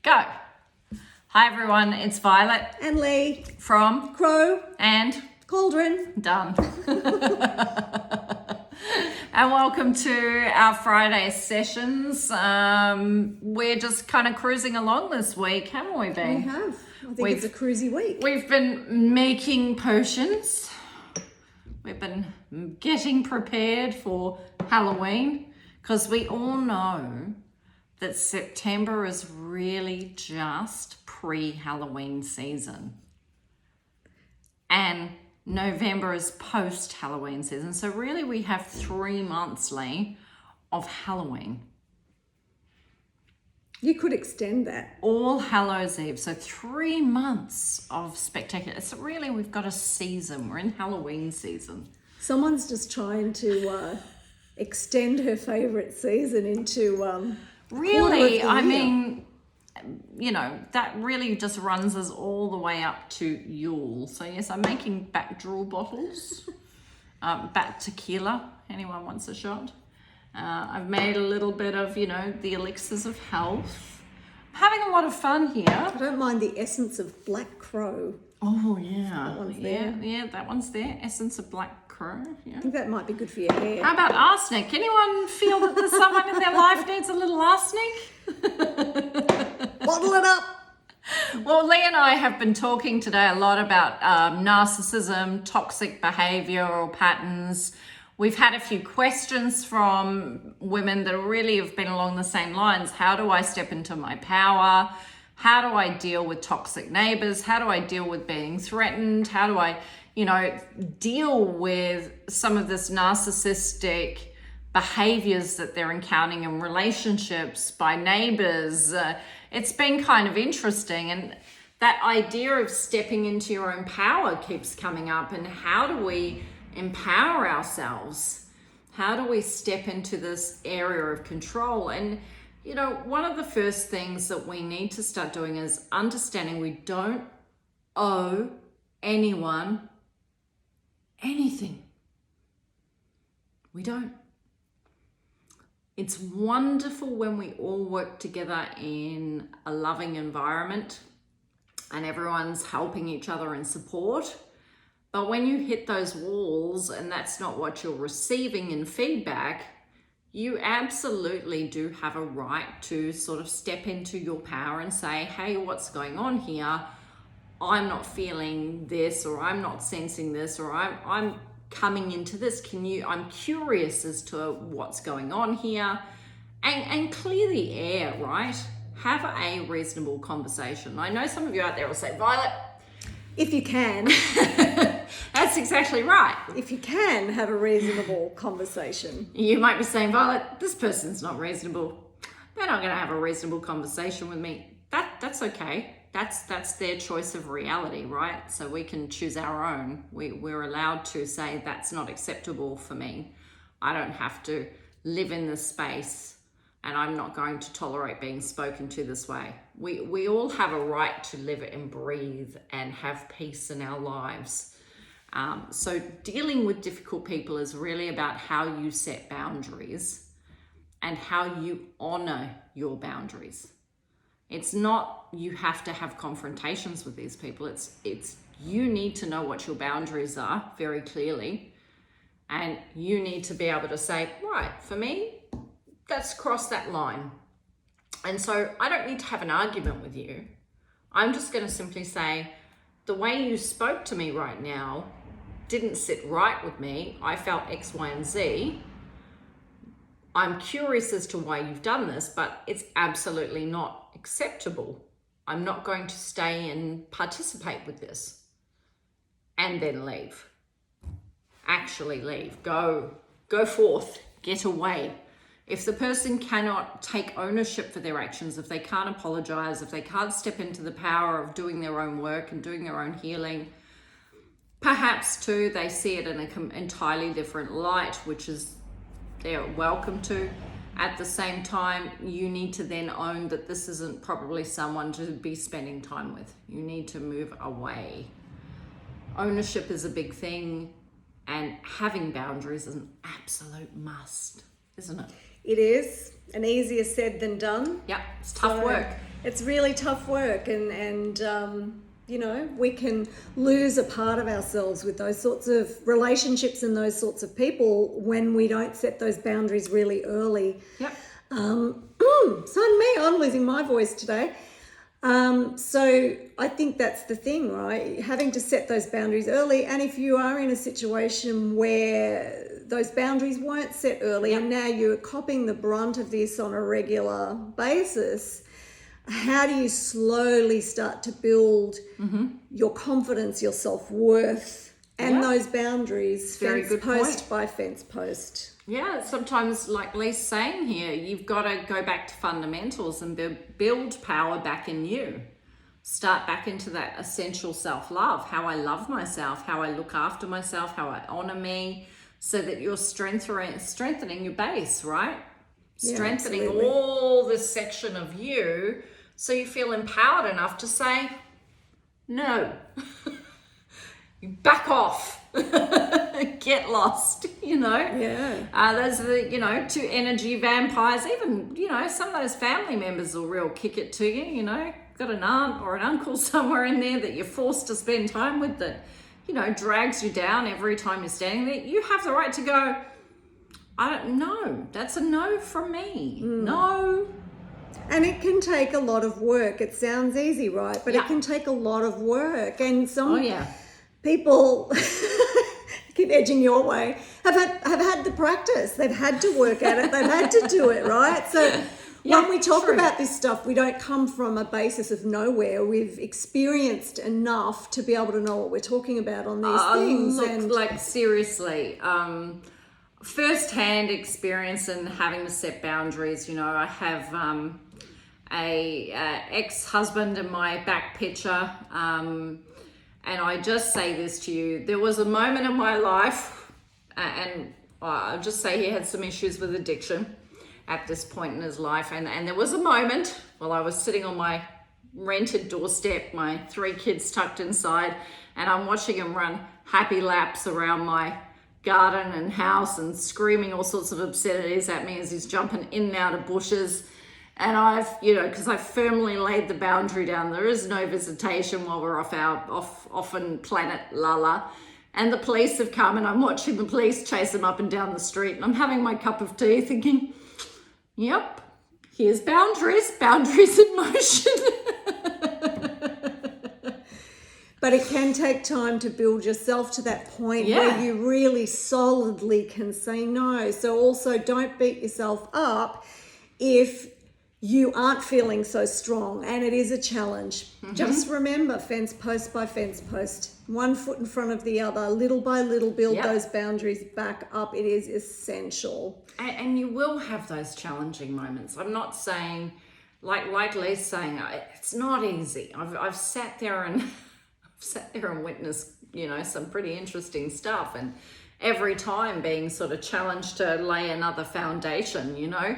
Go. Hi everyone, it's Violet And Lee. from Crow. and Cauldron. done. And welcome to our Friday sessions. We're just kind of cruising along this week, haven't we been? We have. I think it's a cruisy week. We've been making potions. We've been getting prepared for Halloween because we all know that September is really just pre-Halloween season. And November is post-Halloween season. So really we have 3 months, Lee, of Halloween. You could extend that. All Hallows Eve. So 3 months of spectacular. It's really, we've got a season. We're in Halloween season. Someone's just trying to extend her favourite season into... Really, I mean, you know, that really just runs us all the way up to Yule. So yes, I'm making bat drool bottles, bat tequila. Anyone wants a shot? I've made a little bit of, you know, the elixirs of health. I'm having a lot of fun here. I don't mind the essence of black crow. Oh yeah, That one's there. Yeah, that one's there. Essence of black crow. Yeah. I think that might be good for your hair. How about arsenic? Anyone feel that there's someone in their life needs a little arsenic? Bottle it up. Well, Lee and I have been talking today a lot about narcissism, toxic behavioural patterns. We've had a few questions from women that really have been along the same lines. How do I step into my power? How do I deal with toxic neighbours? How do I deal with being threatened? How do I, you know, deal with some of this narcissistic behaviors that they're encountering in relationships by neighbours? It's been kind of interesting, and that idea of stepping into your own power keeps coming up. And how do we empower ourselves? How do we step into this area of control? And you know, one of the first things that we need to start doing is understanding we don't owe anyone anything. We don't. It's wonderful when we all work together in a loving environment and everyone's helping each other in support. But when you hit those walls and that's not what you're receiving in feedback, you absolutely do have a right to sort of step into your power and say, hey, what's going on here? I'm not feeling this, or I'm not sensing this, or I'm coming into this. I'm curious as to what's going on here, and clear the air, right? Have a reasonable conversation. I know some of you out there will say, Violet, If you can. that's exactly right. If you can have a reasonable conversation. You might be saying, Violet, this person's not reasonable. They're not going to have a reasonable conversation with me. That's okay. That's their choice of reality, right? So we can choose our own. We're allowed to say that's not acceptable for me. I don't have to live in this space, and I'm not going to tolerate being spoken to this way. We all have a right to live and breathe and have peace in our lives. So dealing with difficult people is really about how you set boundaries and how you honor your boundaries. It's not you have to have confrontations with these people. It's you need to know what your boundaries are very clearly, and you need to be able to say, right, for me, that's crossed that line. And so I don't need to have an argument with you. I'm just going to simply say, the way you spoke to me right now didn't sit right with me. I felt X, Y, and Z. I'm curious as to why you've done this, but it's absolutely not acceptable. I'm not going to stay and participate with this. And then leave. Actually leave. Go forth. Get away. If the person cannot take ownership for their actions, if they can't apologize, if they can't step into the power of doing their own work and doing their own healing, perhaps too they see it in an entirely different light, which is they're welcome to. At the same time, you need to then own that this isn't probably someone to be spending time with. You need to move away. Ownership is a big thing, and having boundaries is an absolute must, isn't it? It is, and easier said than done. Yep, it's tough work. It's really tough work, and you know, we can lose a part of ourselves with those sorts of relationships and those sorts of people when we don't set those boundaries really early. Yep. Son me, I'm losing my voice today. So I think that's the thing, right? Having to set those boundaries early. And if you are in a situation where those boundaries weren't set early and now you're copping the brunt of this on a regular basis, how do you slowly start to build your confidence, your self-worth, and those boundaries, Very fence good post point. by fence post? Yeah, sometimes, like Lee's saying here, you've got to go back to fundamentals and build power back in you. Start back into that essential self-love, how I love myself, how I look after myself, how I honor me, so that you're strengthening your base, right? Yeah, Strengthening absolutely. all this section of you so you feel empowered enough to say, no, you back off. Get lost, you know. Those are the, you know, two energy vampires. Even, you know, some of those family members will real kick it to you, you know. Got an aunt or an uncle somewhere in there that you're forced to spend time with that, you know, drags you down every time you're standing there. You have the right to go, I don't know. That's a no from me. No. And it can take a lot of work. It sounds easy, right? But it can take a lot of work. And some people keep edging your way, have had the practice. They've had to work at it. They've had to do it, right? So when we talk about this stuff, we don't come from a basis of nowhere. We've experienced enough to be able to know what we're talking about on these things. Look, And like seriously, first-hand experience in having to set boundaries. You know, I have a ex-husband in my back picture, and I just say this to you, there was a moment in my life, and I'll just say he had some issues with addiction at this point in his life, and there was a moment while I was sitting on my rented doorstep, my 3 kids tucked inside, and I'm watching him run happy laps around my garden and house and screaming all sorts of obscenities at me as he's jumping in and out of bushes. And I've, you know, because I firmly laid the boundary down, there is no visitation while we're off on planet Lala. And the police have come, and I'm watching the police chase him up and down the street, and I'm having my cup of tea thinking, yep, here's boundaries in motion. But it can take time to build yourself to that point where you really solidly can say no. So also don't beat yourself up if you aren't feeling so strong and it is a challenge. Just remember, fence post by fence post, one foot in front of the other, little by little, build those boundaries back up. It is essential. And you will have those challenging moments. I'm not saying, like Lee's saying, it's not easy. I've sat there and witnessed, you know, some pretty interesting stuff, and every time being sort of challenged to lay another foundation, you know.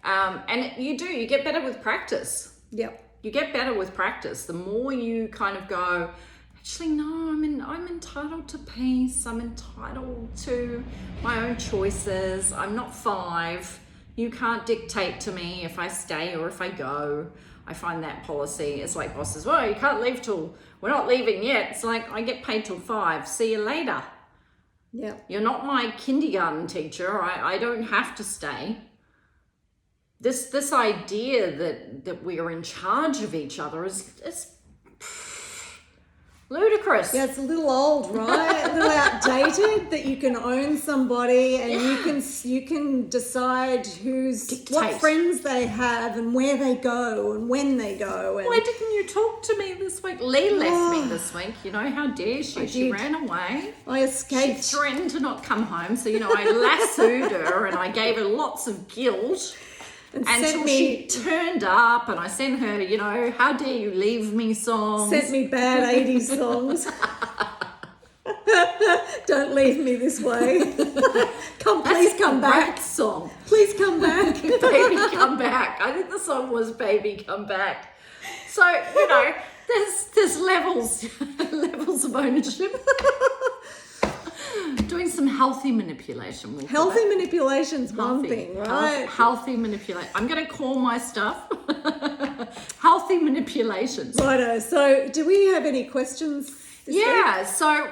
And you get better with practice. Yep. You get better with practice. The more you kind of go, actually, no, I'm entitled to peace. I'm entitled to my own choices. I'm not 5. You can't dictate to me if I stay or if I go. I find that policy, it's like bosses, well, you can't leave till, we're not leaving yet. It's like, I get paid till 5. See you later. Yeah. You're not my kindergarten teacher. I don't have to stay. This idea that we are in charge of each other is ludicrous. Yeah, it's a little old, right? A little outdated, that you can own somebody and you can decide what friends they have and where they go and when they go. And why didn't you talk to me this week? Lee left me this week. You know, how dare she? She ran away. I escaped. She threatened to not come home. So, you know, I lassoed her and I gave her lots of guilt. Until she turned up, and I sent her, you know, how dare you leave me songs. Sent me bad 80s songs. Don't leave me this way. Please come back. Song. Please come back. Baby, come back. I think the song was Baby, Come Back. So, you know, there's levels of ownership. Doing some healthy manipulation. We'll call Healthy it. manipulation's one Healthy. thing, right? Healthy manipulation. I'm going to call my stuff healthy manipulations. Righto. So, do we have any questions this week? Yeah, so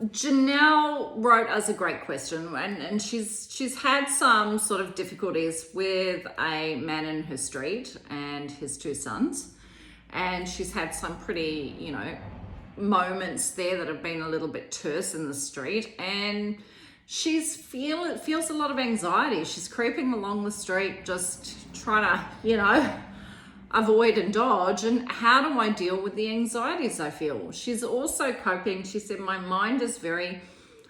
Janelle wrote us a great question, and she's had some sort of difficulties with a man in her street and his two sons, and she's had some pretty, moments there that have been a little bit terse in the street, and feels a lot of anxiety. She's creeping along the street, just trying to, avoid and dodge. And how do I deal with the anxieties I feel? She's also coping. She said, my mind is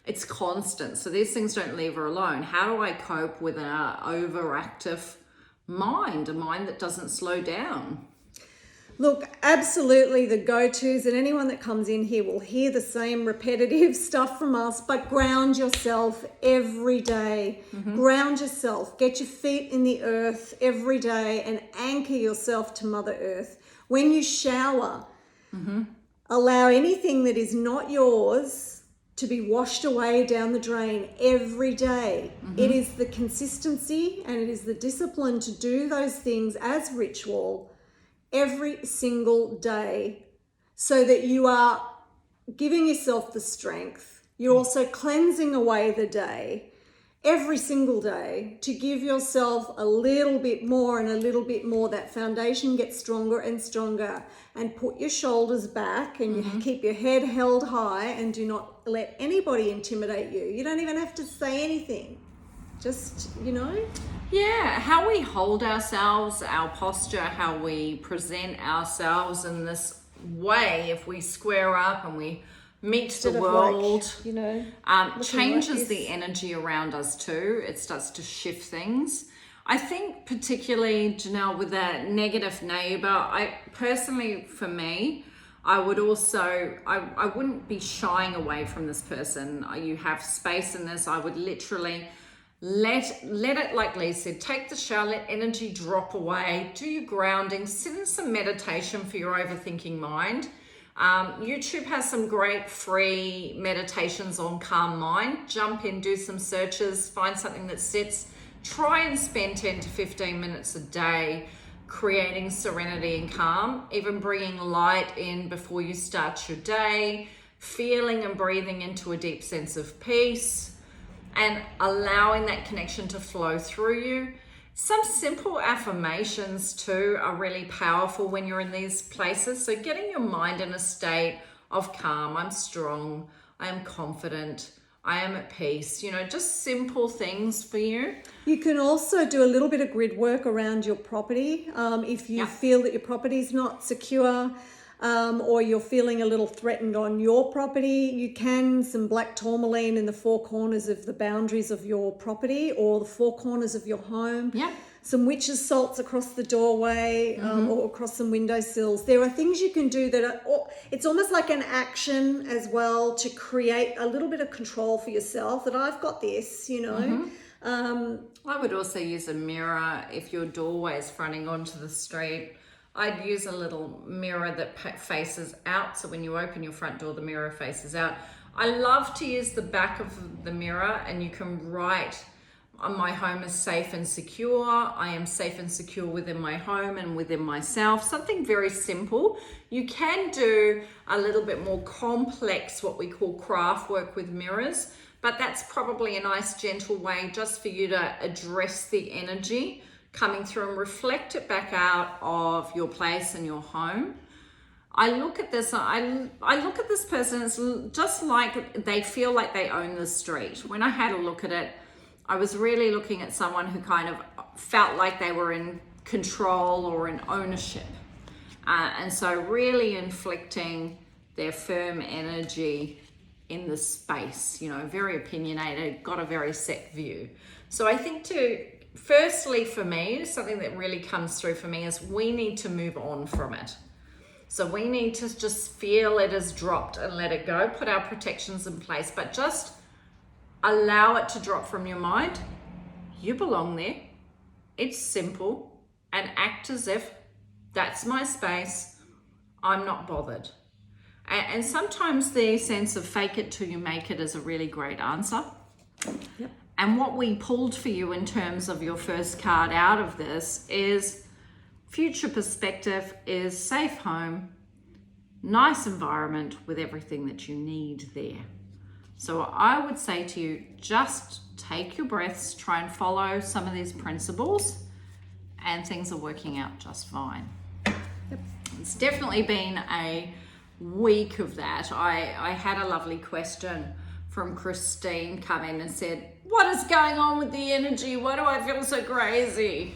it's constant. So these things don't leave her alone. How do I cope with an overactive mind, a mind that doesn't slow down? Look, absolutely the go-tos, and anyone that comes in here will hear the same repetitive stuff from us, but ground yourself every day. Ground yourself. Get your feet in the earth every day and anchor yourself to Mother Earth. When you shower, allow anything that is not yours to be washed away down the drain every day. It is the consistency and it is the discipline to do those things as ritual every single day, so that you are giving yourself the strength. You're also cleansing away the day every single day to give yourself a little bit more and a little bit more. That foundation gets stronger and stronger. And put your shoulders back and you keep your head held high, and do not let anybody intimidate you. You don't even have to say anything. Just, Yeah, how we hold ourselves, our posture, how we present ourselves in this way, if we square up and we meet the world, changes like the energy around us too. It starts to shift things. I think particularly, Janelle, with a negative neighbor, for me, I would also, I wouldn't be shying away from this person. You have space in this. I would literally let it, like Lee said, take the shower, let energy drop away, do your grounding, sit in some meditation for your overthinking mind. YouTube has some great free meditations on calm mind. Jump in, do some searches, find something that sits. Try and spend 10 to 15 minutes a day creating serenity and calm, even bringing light in before you start your day, feeling and breathing into a deep sense of peace, and allowing that connection to flow through you. Some simple affirmations too are really powerful when you're in these places. So getting your mind in a state of calm. I'm strong. I am confident. I am at peace. Just simple things for you. You can also do a little bit of grid work around your property. If you feel that your property is not secure, or you're feeling a little threatened on your property, you can some black tourmaline in the four corners of the boundaries of your property or the four corners of your home. Yeah. Some witches' salts across the doorway, or across some windowsills. There are things you can do that it's almost like an action as well to create a little bit of control for yourself, that I've got this, I would also use a mirror if your doorway is fronting onto the street. I'd use a little mirror that faces out. So when you open your front door, the mirror faces out. I love to use the back of the mirror, and you can write, my home is safe and secure. I am safe and secure within my home and within myself. Something very simple. You can do a little bit more complex, what we call craft work with mirrors, but that's probably a nice gentle way just for you to address the energy coming through and reflect it back out of your place and your home. I look at this person, it's just like they feel like they own the street. When I had a look at it, I was really looking at someone who kind of felt like they were in control or in ownership. And so really inflicting their firm energy in the space, very opinionated, got a very set view. So I think firstly, for me, something that really comes through for me is we need to move on from it. So we need to just feel it has dropped and let it go, put our protections in place, but just allow it to drop from your mind. You belong there. It's simple, and act as if that's my space. I'm not bothered. And sometimes the sense of fake it till you make it is a really great answer. Yep. And what we pulled for you in terms of your first card out of this is future perspective is safe home, nice environment with everything that you need there. So I would say to you, just take your breaths, try and follow some of these principles, and things are working out just fine. Yep. It's definitely been a week of that. I had a lovely question from Christine come in and said, what is going on with the energy? Why do I feel so crazy?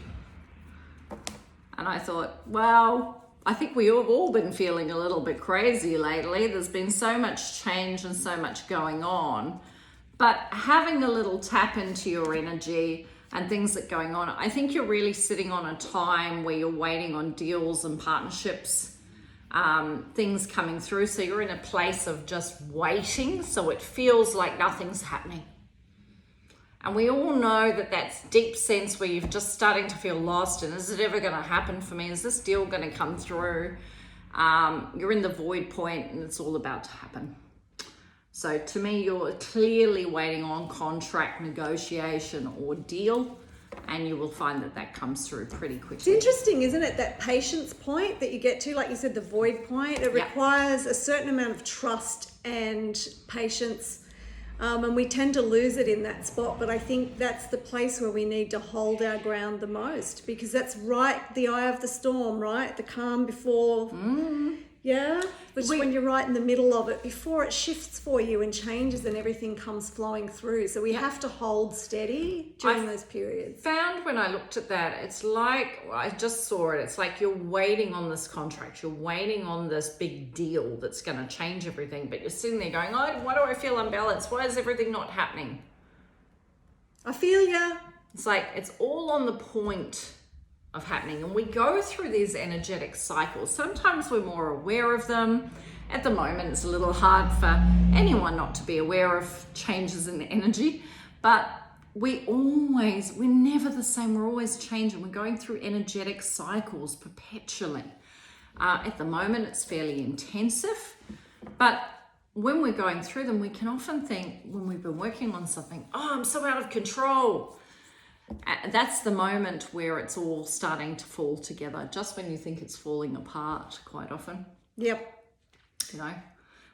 And I thought, well, I think we have all been feeling a little bit crazy lately. There's been so much change and so much going on. But having a little tap into your energy and things that are going on, I think you're really sitting on a time where you're waiting on deals and partnerships, things coming through. So you're in a place of just waiting. So it feels like nothing's happening. And we all know that that's deep sense where you're just starting to feel lost. And is it ever going to happen for me? Is this deal going to come through? You're in the void point and it's all about to happen. So to me, you're clearly waiting on contract negotiation or deal, and you will find that that comes through pretty quickly. It's interesting, isn't it? That patience point that you get to, like you said, the void point, it requires a certain amount of trust and patience. And we tend to lose it in that spot, but I think that's the place where we need to hold our ground the most, because that's right, the eye of the storm, right? The calm before, which when you're right in the middle of it, before it shifts for you and changes and everything comes flowing through. So we have to hold steady during those periods. Found when I looked at that, it's like, I just saw it, it's like you're waiting on this contract, you're waiting on this big deal that's going to change everything, but you're sitting there going, oh, why do I feel unbalanced? Why is everything not happening? I feel ya. It's like, it's all on the point of happening, and we go through these energetic cycles. Sometimes we're more aware of them. At the moment, it's a little hard for anyone not to be aware of changes in energy, but we're never the same. We're always changing. We're going through energetic cycles perpetually. At the moment, it's fairly intensive, but when we're going through them, we can often think, when we've been working on something, oh, I'm so out of control. That's the moment where it's all starting to fall together, just when you think it's falling apart quite often. Yep. You know,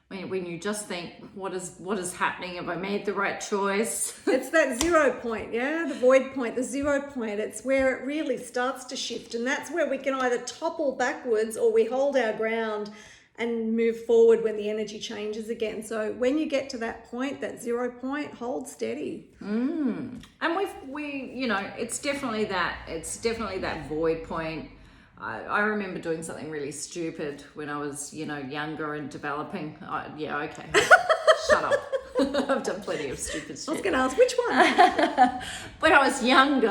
when you just think, what is happening? Have I made the right choice? It's that 0 point, the void point, the 0 point. It's where it really starts to shift, and that's where we can either topple backwards or we hold our ground and move forward when the energy changes again. So when you get to that point, that 0 point, hold steady. And it's definitely that void point. I remember doing something really stupid when I was, younger and developing. Shut up. I've done plenty of stupid shit. I was going to ask, which one? When I was younger,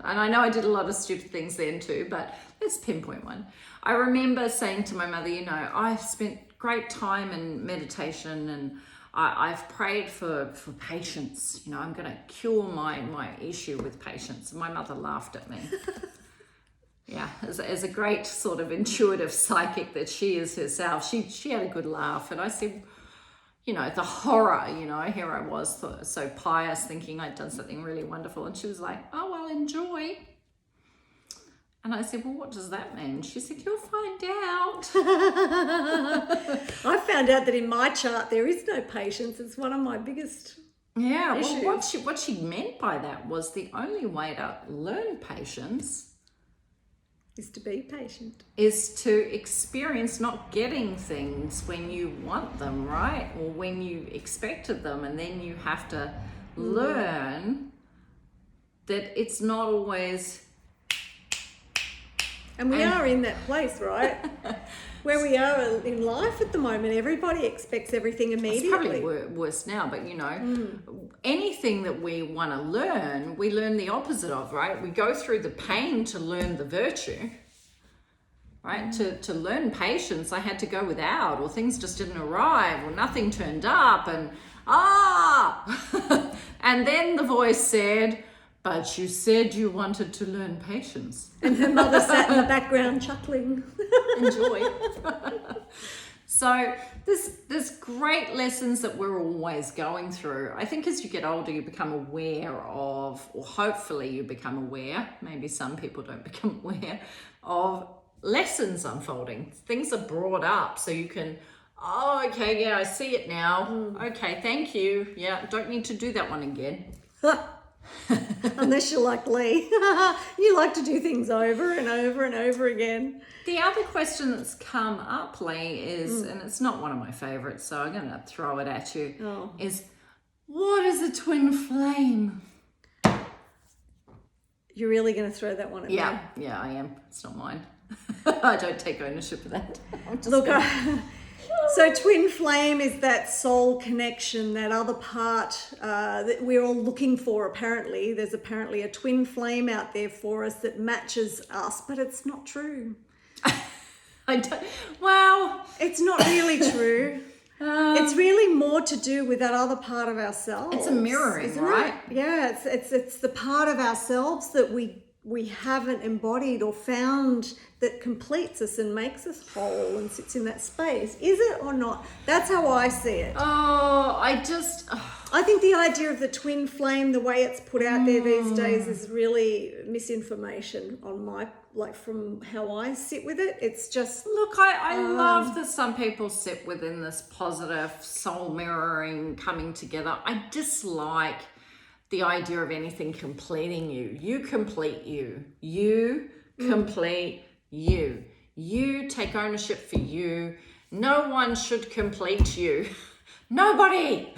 and I know I did a lot of stupid things then too, but let's pinpoint one. I remember saying to my mother, I've spent great time in meditation and I've prayed for patience. I'm going to cure my issue with patience. And my mother laughed at me. Yeah, as a great sort of intuitive psychic that she is herself, she had a good laugh. And I said, the horror, here I was so pious, thinking I'd done something really wonderful. And she was like, oh, well, enjoy. And I said, well, what does that mean? She said, you'll find out. I found out that in my chart, there is no patience. It's one of my biggest issues. Well, what she meant by that was the only way to learn patience is to be patient. Is to experience not getting things when you want them, right? Or when you expected them. And then you have to learn that it's not always... And we are in that place, right? Where we are in life at the moment, everybody expects everything immediately. It's probably worse now, but anything that we want to learn, we learn the opposite of, right? We go through the pain to learn the virtue, right? To learn patience, I had to go without, or things just didn't arrive, or nothing turned up, and and then the voice said, but you said you wanted to learn patience. And her mother sat in the background chuckling. Enjoy. So there's great lessons that we're always going through. I think as you get older, you become aware of, or hopefully you become aware, maybe some people don't become aware of lessons unfolding. Things are brought up so you can, oh, okay, yeah, I see it now. Okay, thank you. Yeah, don't need to do that one again. Unless you're like Lee. You like to do things over and over and over again. The other question that's come up, Lee, is, and it's not one of my favorites, so I'm going to throw it at you, is what is a twin flame? You're really going to throw that one at me? Yeah, I am. It's not mine. I don't take ownership of that. Look, so twin flame is that soul connection, that other part that we're all looking for, apparently. There's apparently a twin flame out there for us that matches us, but it's not true. Well, it's not really true. It's really more to do with that other part of ourselves. It's a mirroring, isn't right? It? Yeah, it's the part of ourselves that we haven't embodied or found that completes us and makes us whole and sits in that space. Is it or not? That's how I see it. I think the idea of the twin flame, the way it's put out there these days, is really misinformation on my, like, from how I sit with it. It's just... Look, I love that some people sit within this positive soul mirroring, coming together. I dislike the idea of anything completing you. You complete you. You complete you. You take ownership for you. No one should complete you. Nobody.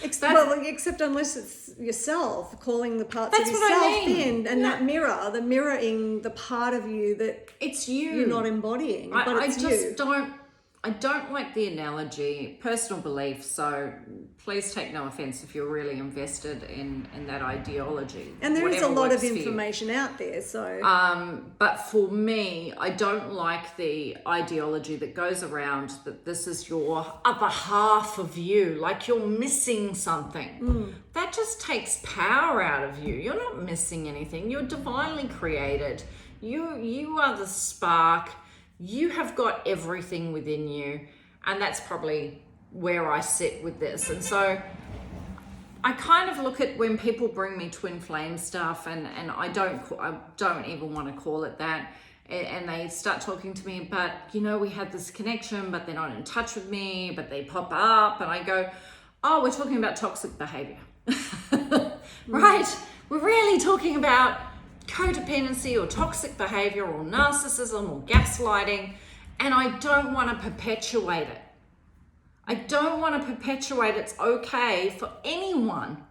Except unless it's yourself, calling the parts of yourself in, and that mirror, the mirroring the part of you that it's you. You're not embodying, but it's you. I don't like the analogy, personal belief, so please take no offense if you're really invested in that ideology. And there is a lot of information out there, so... But for me, I don't like the ideology that goes around that this is your other half of you, like you're missing something. That just takes power out of you. You're not missing anything. You're divinely created. You are the spark. You have got everything within you, and that's probably where I sit with this. And so I kind of look at when people bring me twin flame stuff, and I don't even want to call it that, and they start talking to me, but we had this connection, but they're not in touch with me, but they pop up, and I go, oh, we're talking about toxic behavior. Right? We're really talking about codependency or toxic behavior or narcissism or gaslighting, and I don't want to perpetuate it. I don't want to perpetuate it's okay for anyone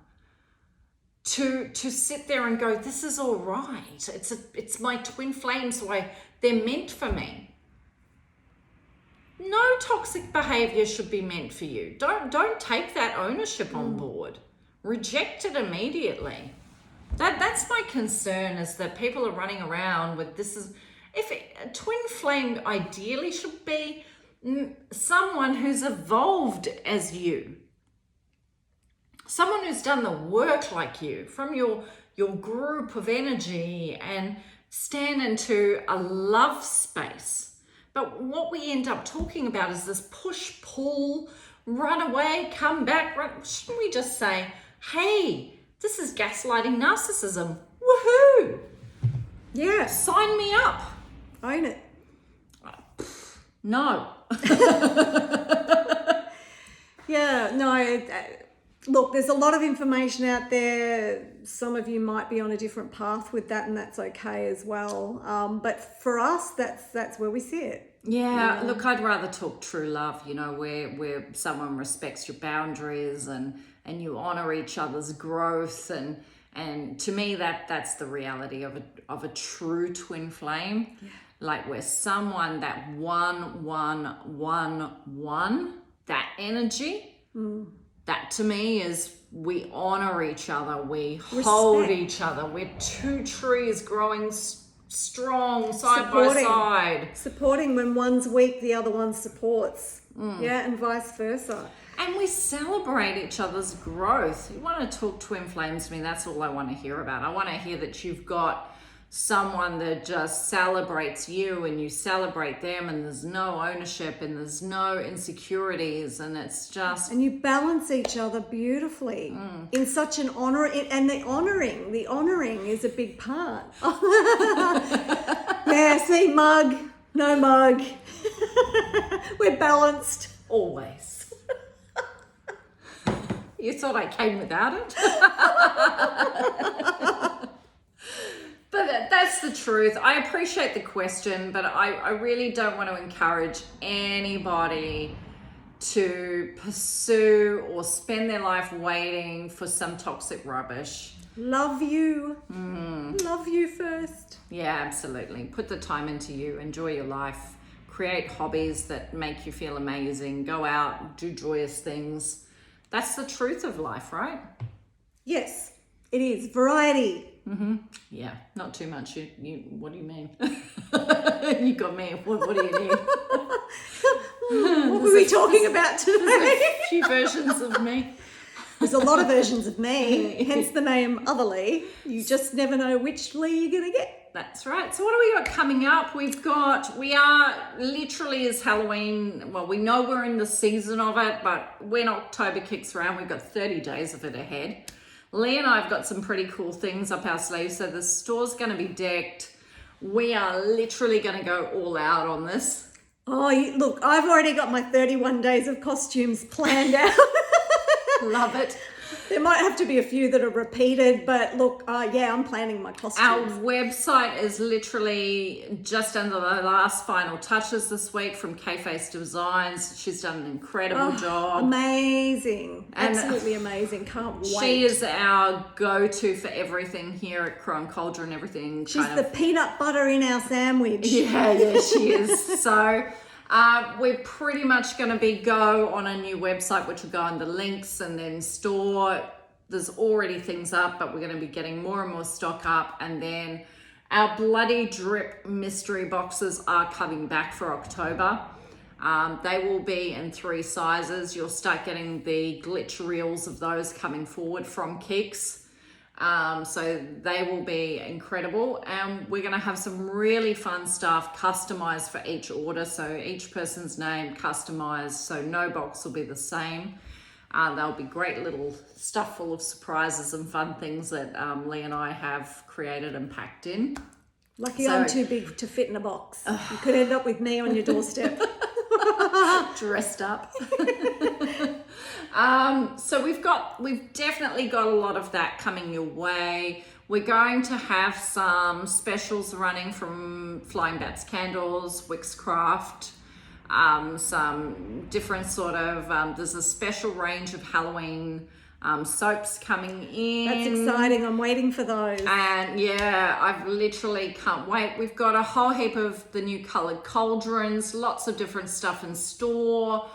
to sit there and go, this is all right. It's my twin flame, so they're meant for me. No toxic behavior should be meant for you. Don't take that ownership on board. Reject it immediately. That's my concern, is that people are running around with a twin flame ideally should be someone who's evolved as you. Someone who's done the work like you, from your group of energy, and stand into a love space. But what we end up talking about is this push-pull, run away, come back. Shouldn't we just say, hey, this is gaslighting narcissism. Woohoo! Yeah. Sign me up. Own it. No. Yeah, no. Look, there's a lot of information out there. Some of you might be on a different path with that, and that's okay as well. But for us, that's where we sit. Yeah, look, I'd rather talk true love, where someone respects your boundaries and you honor each other's growth, and to me that's the reality of a true twin flame. Yeah. Like where someone that one, that energy, that to me is, we honor each other, we hold each other, we're two trees growing strong side by side. Supporting when one's weak, the other one supports. Yeah, and vice versa. And we celebrate each other's growth. You want to talk twin flames to me, that's all I want to hear about. I want to hear that you've got someone that just celebrates you and you celebrate them, and there's no ownership and there's no insecurities, and it's just And you balance each other beautifully in such an honor, and the honoring is a big part. Yeah, see, mug, no mug. We're balanced. always. You thought I came without it? But that's the truth. I appreciate the question, but I really don't want to encourage anybody to pursue or spend their life waiting for some toxic rubbish. Love you. Love you first. Yeah, absolutely. Put the time into you. Enjoy your life. Create hobbies that make you feel amazing. Go out, do joyous things. That's the truth of life, right? Yes, it is. Variety. Yeah, not too much. You what do you mean? You got me. What do you mean? What were we talking about today? A few versions of me. There's a lot of versions of me, hence the name Otherly. You just never know which Lee you're going to get. That's right. So what do we got coming up? We are literally as Halloween, well, we know we're in the season of it, but when October kicks around, we've got 30 days of it ahead. Lee and I have got some pretty cool things up our sleeves, so the store's going to be decked. We are literally going to go all out on this. Oh, look, I've already got my 31 days of costumes planned out. Love it. There might have to be a few that are repeated, but look, yeah, I'm planning my costumes. Our website is literally just under the last final touches this week from K-Face Designs. She's done an incredible job. Amazing. And absolutely amazing. Can't wait. She is our go-to for everything here at Crow and Cauldron, everything. She's the peanut butter in our sandwich. Yeah, she is. So we're pretty much going to go on a new website, which will go under links and then store. There's already things up, but we're going to be getting more and more stock up. And then our Bloody Drip mystery boxes are coming back for October. They will be in 3 sizes. You'll start getting the glitch reels of those coming forward from Kicks. So they will be incredible, and we're going to have some really fun stuff customized for each order. So each person's name customized, so no box will be the same. There'll be great little stuff full of surprises and fun things that Lee and I have created and packed in. Lucky I'm too big to fit in a box. You could end up with me on your doorstep. Dressed up. So we've definitely got a lot of that coming your way. We're going to have some specials running from Flying Bats Candles, Wixcraft, some different sort of, there's a special range of Halloween soaps coming in. That's exciting. I'm waiting for those. And yeah, I've literally can't wait. We've got a whole heap of the new colored cauldrons, lots of different stuff in store.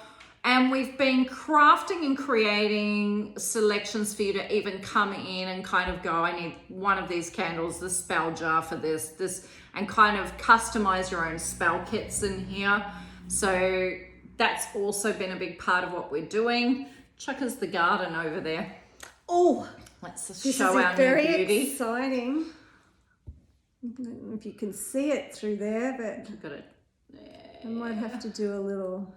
And we've been crafting and creating selections for you to even come in and kind of go, I need one of these candles, this spell jar for this, and kind of customize your own spell kits in here. So that's also been a big part of what we're doing. Chucka's the garden over there. Oh, let's just this show is our very new beauty. exciting. I don't know if you can see it through there, but I've got it. I might have to do a little.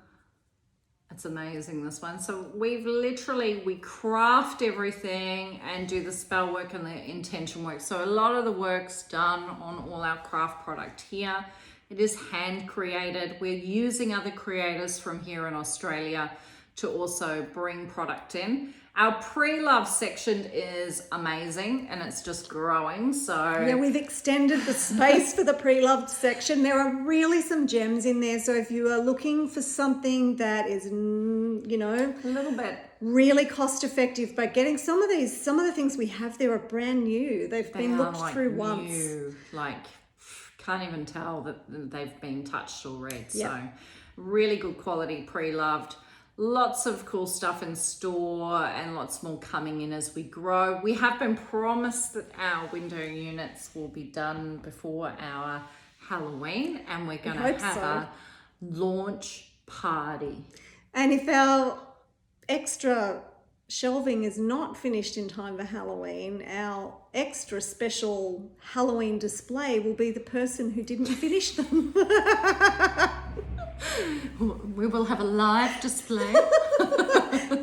It's amazing, this one. So we craft everything and do the spell work and the intention work. So a lot of the work's done on all our craft product here. It is hand created. We're using other creators from here in Australia to also bring product in. Our pre-love section is amazing and it's just growing. So yeah, we've extended the space for the pre-loved section. There are really some gems in there. So if you are looking for something that is, you know, a little bit really cost effective, but getting some of the things we have there are brand new. They've been looked through once. Like can't even tell that they've been touched or read. Yep. So really good quality pre-loved. Lots of cool stuff in store and lots more coming in as we grow. We have been promised that our window units will be done before our Halloween, and we're going to have a launch party. And if our extra shelving is not finished in time for Halloween, our extra special Halloween display will be the person who didn't finish them. We will have a live display.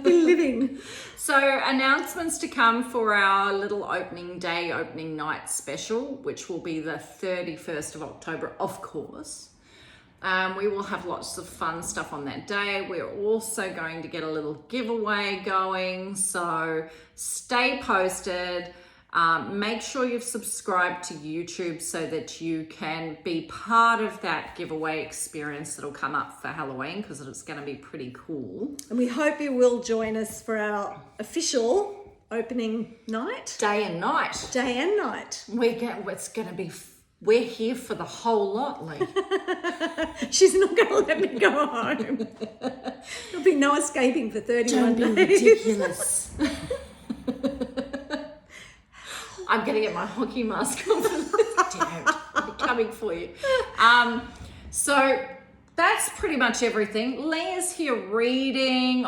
Be living. So announcements to come for our little opening day, opening night special, which will be the 31st of October, of course. We will have lots of fun stuff on that day. We're also going to get a little giveaway going, so stay posted. Make sure you've subscribed to YouTube so that you can be part of that giveaway experience that'll come up for Halloween, because it's going to be pretty cool. And we hope you will join us for our official opening night. Day and night. Day and night. We're here for the whole lot, Lee. She's not going to let me go home. There'll be no escaping for 31 Don't be days. ridiculous. I'm going to get my hockey mask on for this. Don't. I'm coming for you. So that's pretty much everything. Leah's here reading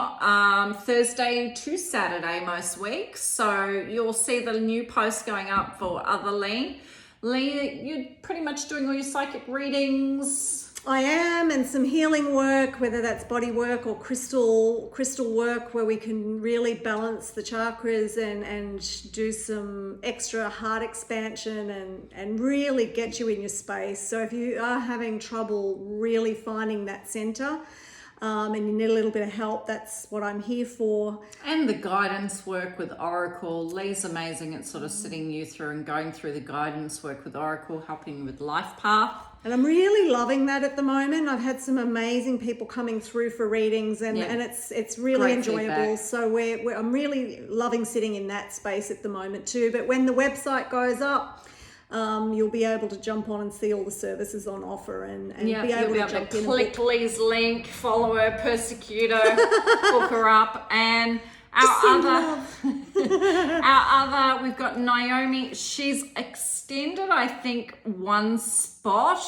Thursday to Saturday most weeks. So you'll see the new post going up for other Lee. Lee, you're pretty much doing all your psychic readings. I am, and some healing work, whether that's body work or crystal work, where we can really balance the chakras and do some extra heart expansion and really get you in your space. So if you are having trouble really finding that center, and you need a little bit of help, that's what I'm here for. And the guidance work with Oracle. Lee's amazing at sort of sitting you through and going through the guidance work with Oracle, helping you with life path. And I'm really loving that at the moment. I've had some amazing people coming through for readings, and it's really Great enjoyable. feedback. So I'm really loving sitting in that space at the moment too. But when the website goes up, you'll be able to jump on and see all the services on offer and be able to jump in. Click Lee's link, follow her, persecute her, hook her up, and our other, we've got Naomi. She's extended, I think, one spot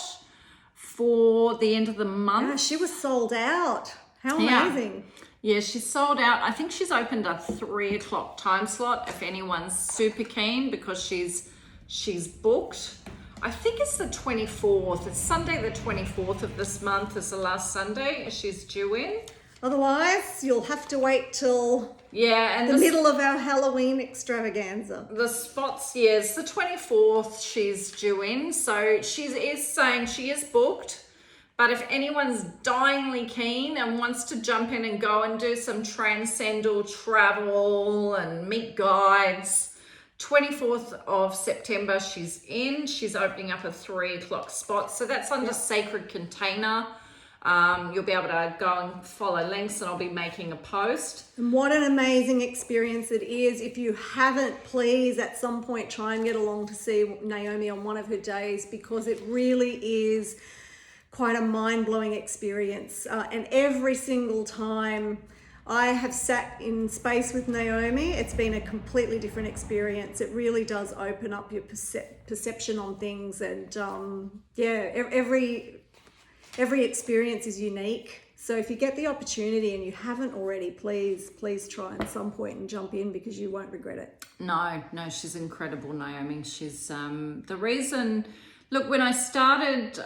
for the end of the month. Yeah, she was sold out. How Yeah. amazing. Yeah, she's sold out. I think she's opened a 3 o'clock time slot if anyone's super keen, because she's booked. I think it's the 24th. It's Sunday the 24th of this month is the last Sunday she's due in. Otherwise, you'll have to wait till And the middle of our Halloween extravaganza. the spots, it's the 24th she's due in. So she is saying she is booked. But if anyone's dyingly keen and wants to jump in and go and do some transcendental travel and meet guides, 24th of September she's in. She's opening up a 3 o'clock spot. So that's under Sacred Container. You'll be able to go and follow links, and I'll be making a post. And what an amazing experience it is. If you haven't, please at some point try and get along to see Naomi on one of her days, because it really is quite a mind-blowing experience. And every single time I have sat in space with Naomi, it's been a completely different experience. It really does open up your perception on things, and every experience is unique. So if you get the opportunity and you haven't already, please try at some point and jump in, because you won't regret it. No, she's incredible, Naomi. She's the reason. Look, when I started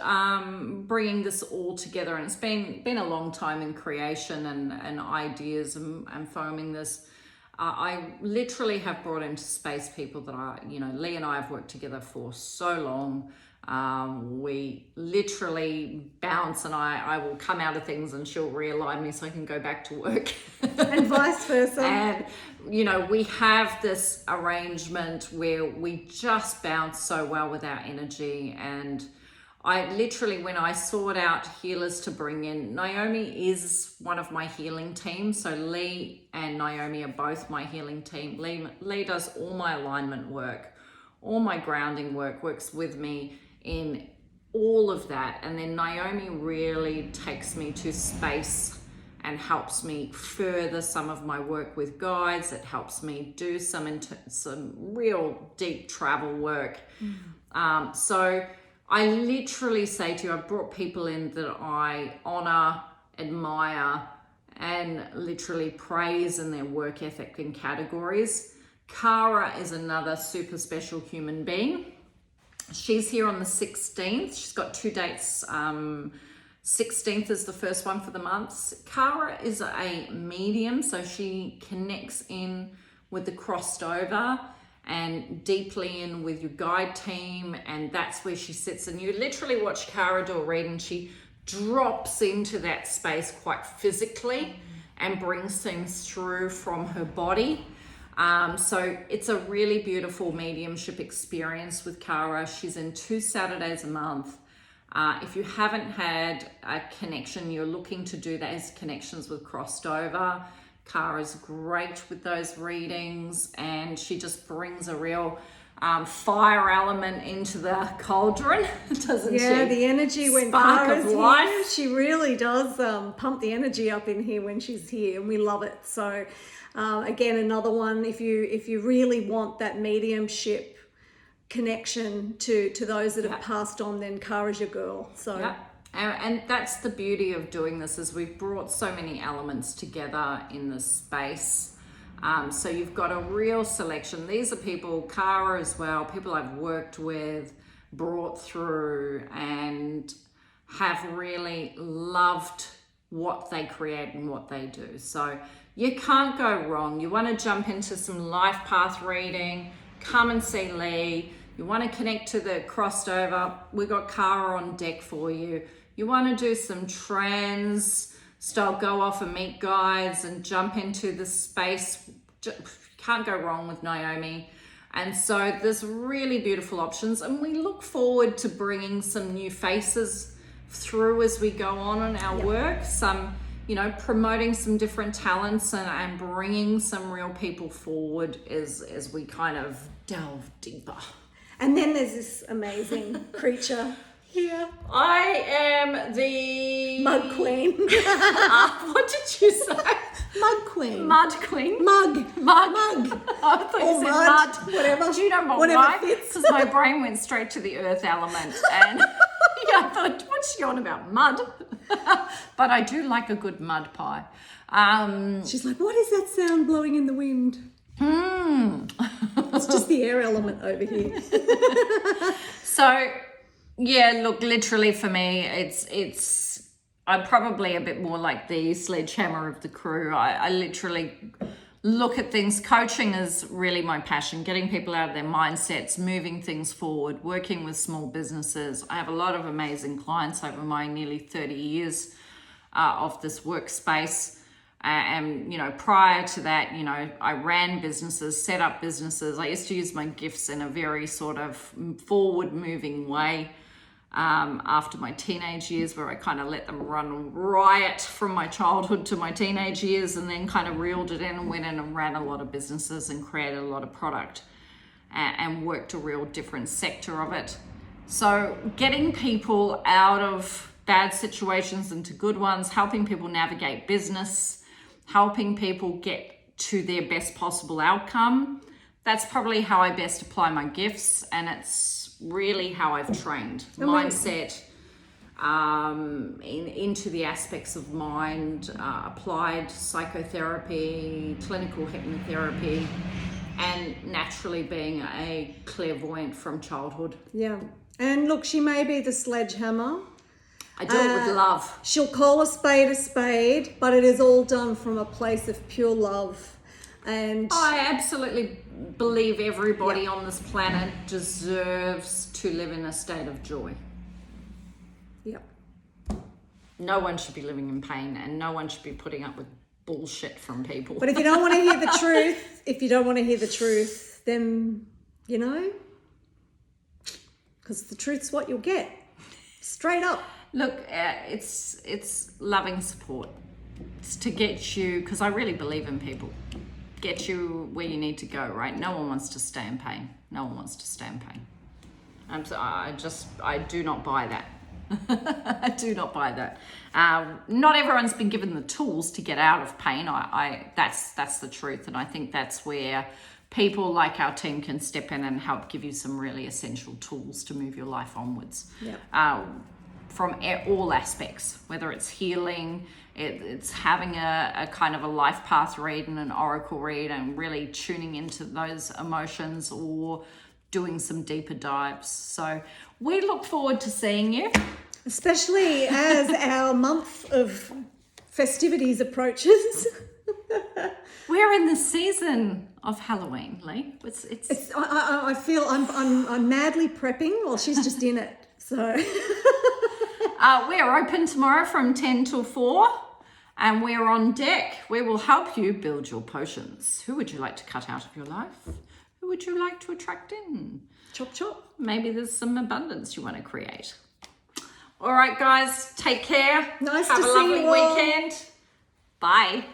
bringing this all together, and it's been a long time in creation and ideas and foaming this, I literally have brought into space people that Lee and I have worked together for so long. We literally bounce, and I will come out of things and she'll realign me so I can go back to work. And vice versa. And, we have this arrangement where we just bounce so well with our energy. And I literally, when I sought out healers to bring in, Naomi is one of my healing teams. So Lee and Naomi are both my healing team. Lee does all my alignment work, all my grounding work, works with me in all of that. And then Naomi really takes me to space and helps me further some of my work with guides. It helps me do some real deep travel work. So I literally say to you, I've brought people in that I honor, admire, and literally praise in their work ethic and categories. Kara is another super special human being. She's here on the 16th. She's got 2 dates. 16th is the first one for the months. Kara is a medium, so she connects in with the crossed over and deeply in with your guide team, and that's where she sits. And you literally watch Kara do a read, and she drops into that space quite physically and brings things through from her body. So it's a really beautiful mediumship experience with Kara. She's in 2 Saturdays a month. If you haven't had a connection, you're looking to do those connections with crossed over, Kara's great with those readings, and she just brings a real fire element into the cauldron, doesn't she? Yeah, the energy when Spark Kara's of here, life. she really does pump the energy up in here when she's here, and we love it. So again, another one, if you really want that mediumship connection to those that have passed on, then Kara's your girl. So yeah. And that's the beauty of doing this, is we've brought so many elements together in this space. So you've got a real selection. These are people, Kara as well, people I've worked with, brought through, and have really loved what they create and what they do. So you can't go wrong. You want to jump into some life path reading, come and see Lee. You want to connect to the crossed over, we've got Kara on deck for you. You want to do some trans style go off and meet guides and jump into the space. Can't go wrong with Naomi. And so there's really beautiful options, and we look forward to bringing some new faces through as we go on in our work. Some, promoting some different talents and bringing some real people forward as we kind of delve deeper. and then there's this amazing creature here, I am the Mug Queen. what did you say? Mug Queen. Mud Queen? Mug. Mug. I thought you said mud. Whatever. Do you know Whatever why? fits. Because my brain went straight to the earth element, and I thought, what's she on about? Mud. But I do like a good mud pie. She's like, what is that sound blowing in the wind? It's just the air element over here. So, yeah, look, literally for me, it's I'm probably a bit more like the sledgehammer of the crew. I literally look at things. Coaching is really my passion, getting people out of their mindsets, moving things forward, working with small businesses. I have a lot of amazing clients over my nearly 30 years of this workspace. And, prior to that, I ran businesses, set up businesses. I used to use my gifts in a very sort of forward moving way. After my teenage years, where I kind of let them run riot from my childhood to my teenage years, and then kind of reeled it in and went in and ran a lot of businesses and created a lot of product and worked a real different sector of it. So getting people out of bad situations into good ones, helping people navigate business, helping people get to their best possible outcome, that's probably how I best apply my gifts, and it's really how I've trained mindset into the aspects of mind, applied psychotherapy, clinical hypnotherapy, and naturally being a clairvoyant from childhood. Yeah. And look, she may be the sledgehammer. I do it with love. She'll call a spade, but it is all done from a place of pure love. And I absolutely believe everybody on this planet deserves to live in a state of joy. Yep. No one should be living in pain, and no one should be putting up with bullshit from people. But if you don't want to hear the truth, then, because the truth's what you'll get. Straight up. Look, it's loving support. It's to get you, because I really believe in people, get you where you need to go, right? No one wants to stay in pain. No one wants to stay in pain. I do not buy that. I do not buy that. Not everyone's been given the tools to get out of pain. That's the truth, and I think that's where people like our team can step in and help give you some really essential tools to move your life onwards. Yep. all aspects, whether it's healing, it's having a kind of a life path read and an oracle read and really tuning into those emotions, or doing some deeper dives. So we look forward to seeing you. Especially as our month of festivities approaches. We're in the season of Halloween, Lee. I feel I'm madly prepping while she's just in it. So we're open tomorrow from 10 till 4, and we're on deck. We will help you build your potions. Who would you like to cut out of your life? Who would you like to attract in? chop chop. Maybe there's some abundance you want to create. All right, guys, take care. Nice Have to a see lovely you all. weekend. Bye.